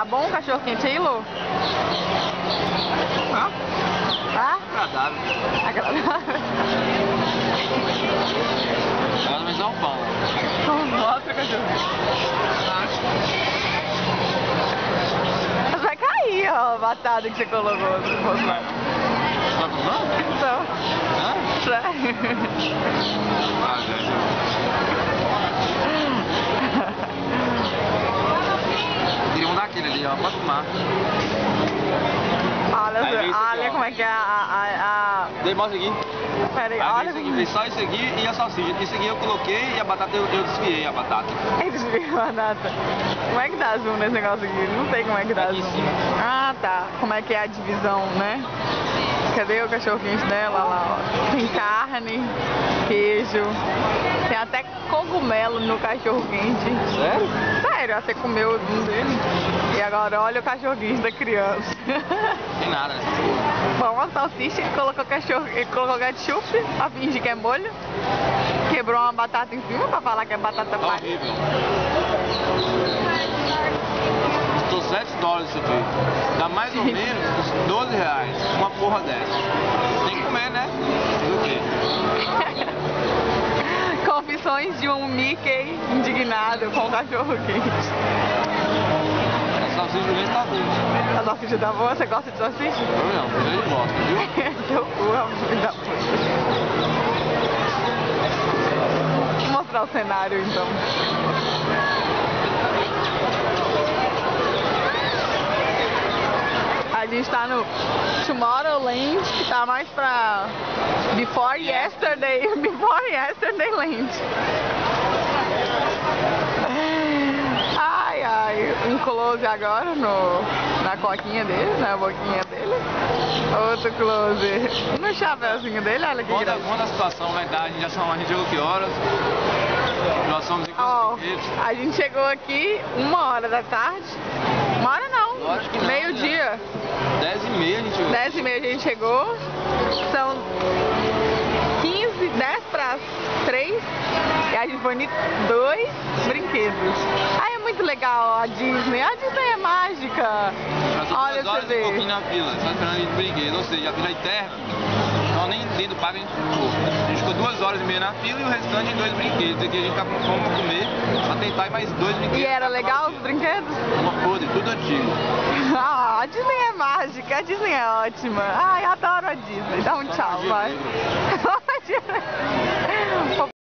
bom o cachorro quente aí, Lu? Ah, Tá? agradável. Agradável. Ela vai usar o pão. Mostra o cachorro. Mas vai cair, ó, a batata que você colocou. Se fosse lá. Tá bom? Então, Hã? sério. Ah, gente. Queria um daquele ali, ó, pra tomar. Olha como é que é Dei, mostra aqui. Pera aí, Aí olha veio como... veio só isso aqui e a salsicha. Isso aqui eu coloquei e a batata eu desfiei a batata. Eles viram a batata. Como é que dá zoom nesse negócio aqui? Não sei como é que dá Aqui em zoom. cima. Ah, tá. Como é que é a divisão, né? Cadê o cachorro quente dela? Lá, ó. Tem carne, queijo, tem até cogumelo no cachorro quente. Sério? Sério, você comeu um dele. E agora olha o cachorro quente da criança. Tem nada nessa porra. Bom, a salsicha, ele colocou ketchup pra fingir que é molho. Quebrou uma batata em cima pra falar que é batata Tá palha. horrível. Custou $7 isso aqui. Dá mais ou menos uns R$12. Uma porra dessa. Tem que comer, né? Do quê? Confissões de um Mickey indignado com o cachorro quente. A salsicha mesmo tá boa. A salsicha tá boa? Você gosta de salsicha? Eu não, mas ele gosta, viu? Teu cu é um filho da puta. Vou mostrar o cenário então. A gente tá no Tomorrowland, que tá mais pra Before Yesterday Land. Ai, ai, um close agora na coquinha dele, na boquinha dele. Outro close no chapéuzinho dele, olha que grande. Quando a situação vai dar, a gente chegou que horas? Nós somos em Ó, brinquedos. a gente chegou aqui 1h da tarde. 1h não, Lógico que não, meio-dia. 10h30 a gente chegou. 10h30 a gente chegou. São 10 para 3 e a gente foi em 2 brinquedos. Aí é muito legal a Disney. A Disney é mágica. Olha, você Um vê. pouquinho na fila, só esperando a gente brinquedo. Ou seja, a fila é interna. Então nem dentro do parque a gente ficou. A gente ficou 2h30 na fila e o restante em 2 brinquedos. Aqui a gente tá com fome pra comer, pra tentar ir mais 2 brinquedos. E era legal os brinquedos? Uma podre, tudo antigo. Ah, a Disney é mágica, a Disney é ótima. Ai, adoro a Disney. Dá um tchau, vai.